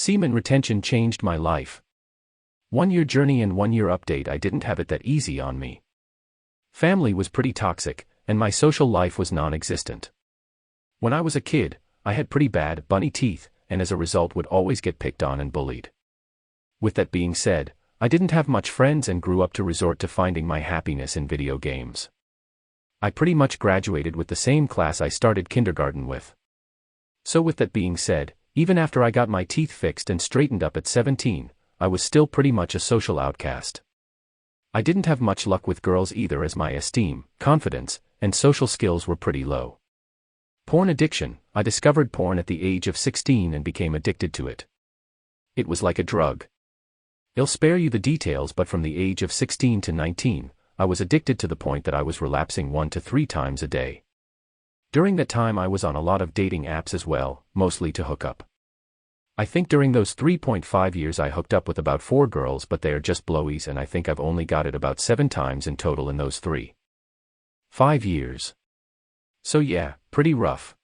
Semen retention changed my life. 1 year journey and 1 year update. I didn't have it that easy on me. Family was pretty toxic, and my social life was non-existent. When I was a kid, I had pretty bad bunny teeth, and as a result would always get picked on and bullied. With that being said, I didn't have much friends and grew up to resort to finding my happiness in video games. I pretty much graduated with the same class I started kindergarten with. So with that being said, even after I got my teeth fixed and straightened up at 17, I was still pretty much a social outcast. I didn't have much luck with girls either, as my esteem, confidence, and social skills were pretty low. Porn addiction. I discovered porn at the age of 16 and became addicted to it. It was like a drug. I'll spare you the details, but from the age of 16 to 19, I was addicted to the point that I was relapsing 1 to 3 times a day. During that time I was on a lot of dating apps as well, mostly to hook up. I think during those 3.5 years I hooked up with about 4 girls, but they are just blowies, and I think I've only got it about 7 times in total in those 3.5 years. So yeah, pretty rough.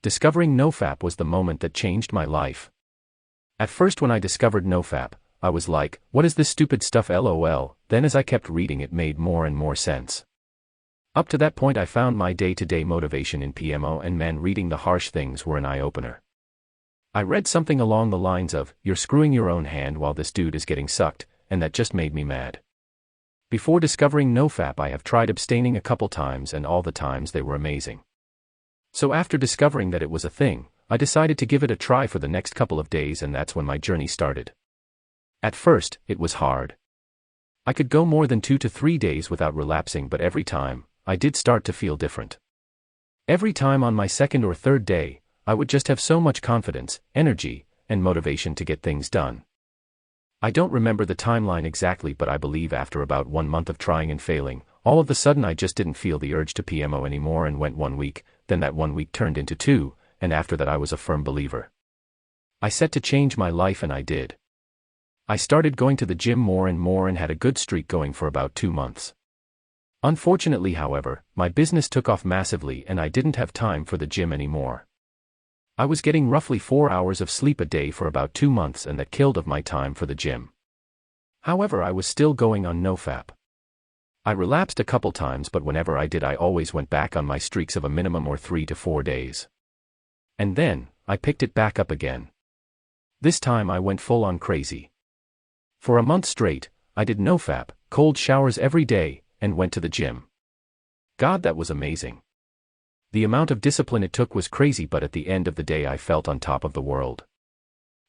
Discovering Nofap was the moment that changed my life. At first when I discovered Nofap, I was like, what is this stupid stuff, lol, then as I kept reading it made more and more sense. Up to that point I found my day-to-day motivation in PMO, and man, reading the harsh things were an eye-opener. I read something along the lines of, you're screwing your own hand while this dude is getting sucked, and that just made me mad. Before discovering Nofap I have tried abstaining a couple times, and all the times they were amazing. So after discovering that it was a thing, I decided to give it a try for the next couple of days, and that's when my journey started. At first, it was hard. I could go more than 2 to 3 days without relapsing, but every time, I did start to feel different. Every time on my second or third day, I would just have so much confidence, energy, and motivation to get things done. I don't remember the timeline exactly, but I believe after about 1 month of trying and failing, all of a sudden I just didn't feel the urge to PMO anymore, and went 1 week, then that 1 week turned into 2, and after that I was a firm believer. I set to change my life, and I did. I started going to the gym more and more and had a good streak going for about 2 months. Unfortunately, however, my business took off massively and I didn't have time for the gym anymore. I was getting roughly 4 hours of sleep a day for about 2 months, and that killed of my time for the gym. However, I was still going on Nofap. I relapsed a couple times, but whenever I did I always went back on my streaks of a minimum or 3 to 4 days. And then, I picked it back up again. This time I went full on crazy. For a month straight, I did Nofap, cold showers every day, and went to the gym. God, that was amazing. The amount of discipline it took was crazy, but at the end of the day I felt on top of the world.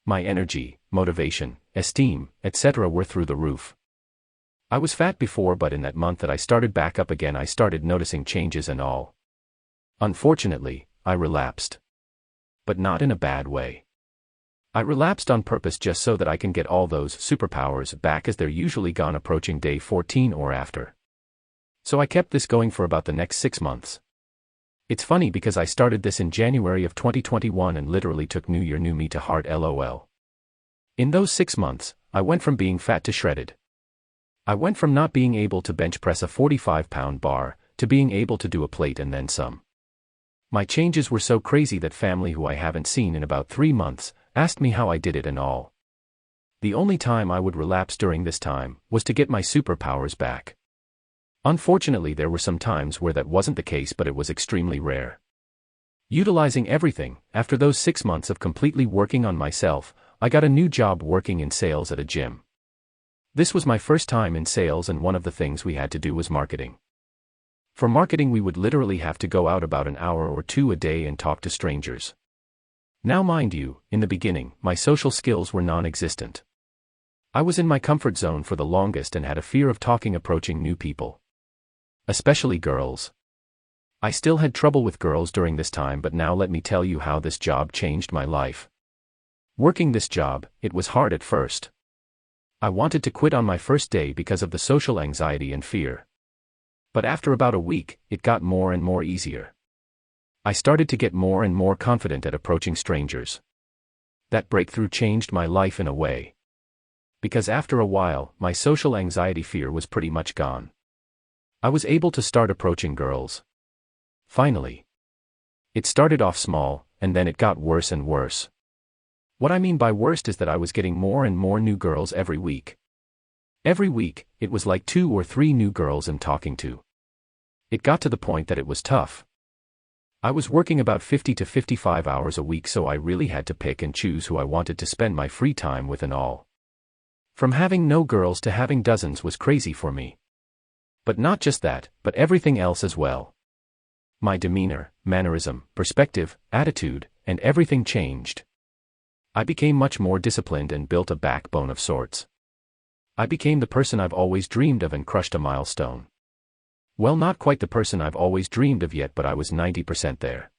My energy, motivation, esteem, etc. were through the roof. I was fat before, but in that month that I started back up again I started noticing changes and all. Unfortunately, I relapsed. But not in a bad way. I relapsed on purpose just so that I can get all those superpowers back, as they're usually gone approaching day 14 or after. So I kept this going for about the next 6 months. It's funny because I started this in January of 2021 and literally took New Year New Me to heart, lol. In those 6 months, I went from being fat to shredded. I went from not being able to bench press a 45-pound bar, to being able to do a plate and then some. My changes were so crazy that family, who I haven't seen in about 3 months, asked me how I did it and all. The only time I would relapse during this time was to get my superpowers back. Unfortunately, there were some times where that wasn't the case, but it was extremely rare. Utilizing everything, after those 6 months of completely working on myself, I got a new job working in sales at a gym. This was my first time in sales, and one of the things we had to do was marketing. For marketing we would literally have to go out about an hour or 2 a day and talk to strangers. Now mind you, in the beginning, my social skills were non-existent. I was in my comfort zone for the longest and had a fear of approaching new people. Especially girls. I still had trouble with girls during this time, but now let me tell you how this job changed my life. Working this job, it was hard at first. I wanted to quit on my first day because of the social anxiety and fear. But after about a week, it got more and more easier. I started to get more and more confident at approaching strangers. That breakthrough changed my life in a way. Because after a while, my social anxiety fear was pretty much gone. I was able to start approaching girls. Finally. It started off small, and then it got worse and worse. What I mean by worst is that I was getting more and more new girls every week. Every week, it was like 2 or 3 new girls I'm talking to. It got to the point that it was tough. I was working about 50 to 55 hours a week, so I really had to pick and choose who I wanted to spend my free time with and all. From having no girls to having dozens was crazy for me. But not just that, but everything else as well. My demeanor, mannerism, perspective, attitude, and everything changed. I became much more disciplined and built a backbone of sorts. I became the person I've always dreamed of and crushed a milestone. Well, not quite the person I've always dreamed of yet, but I was 90% there.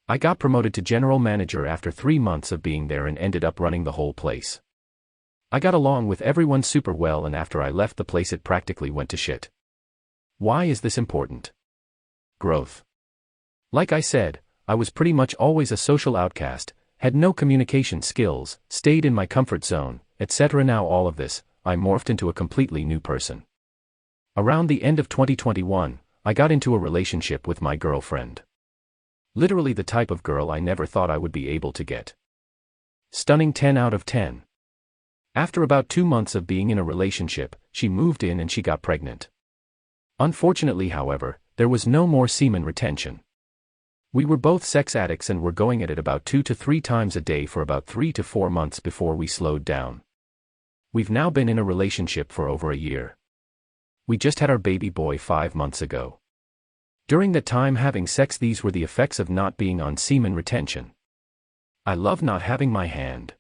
I got promoted to general manager after 3 months of being there and ended up running the whole place. I got along with everyone super well, and after I left the place it practically went to shit. Why is this important? Growth. Like I said, I was pretty much always a social outcast, had no communication skills, stayed in my comfort zone, etc. Now all of this, I morphed into a completely new person. Around the end of 2021, I got into a relationship with my girlfriend. Literally the type of girl I never thought I would be able to get. Stunning 10 out of 10. After about 2 months of being in a relationship, she moved in and she got pregnant. Unfortunately, however, there was no more semen retention. We were both sex addicts and were going at it about 2 to 3 times a day for about 3 to 4 months before we slowed down. We've now been in a relationship for over a year. We just had our baby boy 5 months ago. During that time having sex, these were the effects of not being on semen retention. I love not having my hand.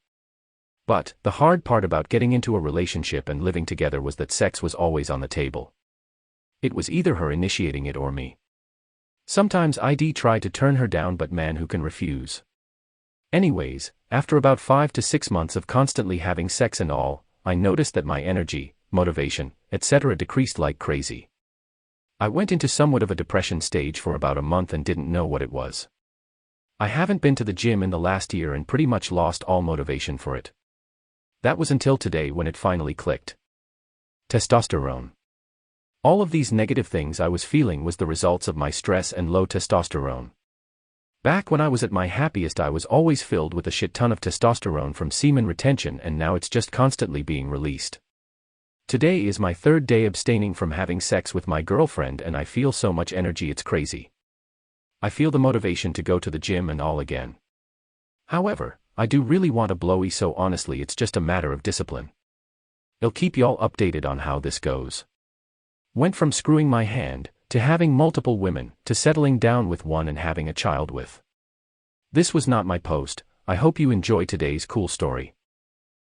But the hard part about getting into a relationship and living together was that sex was always on the table. It was either her initiating it or me. Sometimes I'd try to turn her down, but man, who can refuse? Anyways, after about 5 to 6 months of constantly having sex and all, I noticed that my energy, motivation, etc. decreased like crazy. I went into somewhat of a depression stage for about a month and didn't know what it was. I haven't been to the gym in the last year and pretty much lost all motivation for it. That was until today when it finally clicked. Testosterone. All of these negative things I was feeling was the results of my stress and low testosterone. Back when I was at my happiest, I was always filled with a shit ton of testosterone from semen retention, and now it's just constantly being released. Today is my 3rd day abstaining from having sex with my girlfriend and I feel so much energy it's crazy. I feel the motivation to go to the gym and all again. However, I do really want a blowy, so honestly it's just a matter of discipline. I'll keep y'all updated on how this goes. Went from screwing my hand, to having multiple women, to settling down with one and having a child with. This was not my post. I hope you enjoy today's cool story.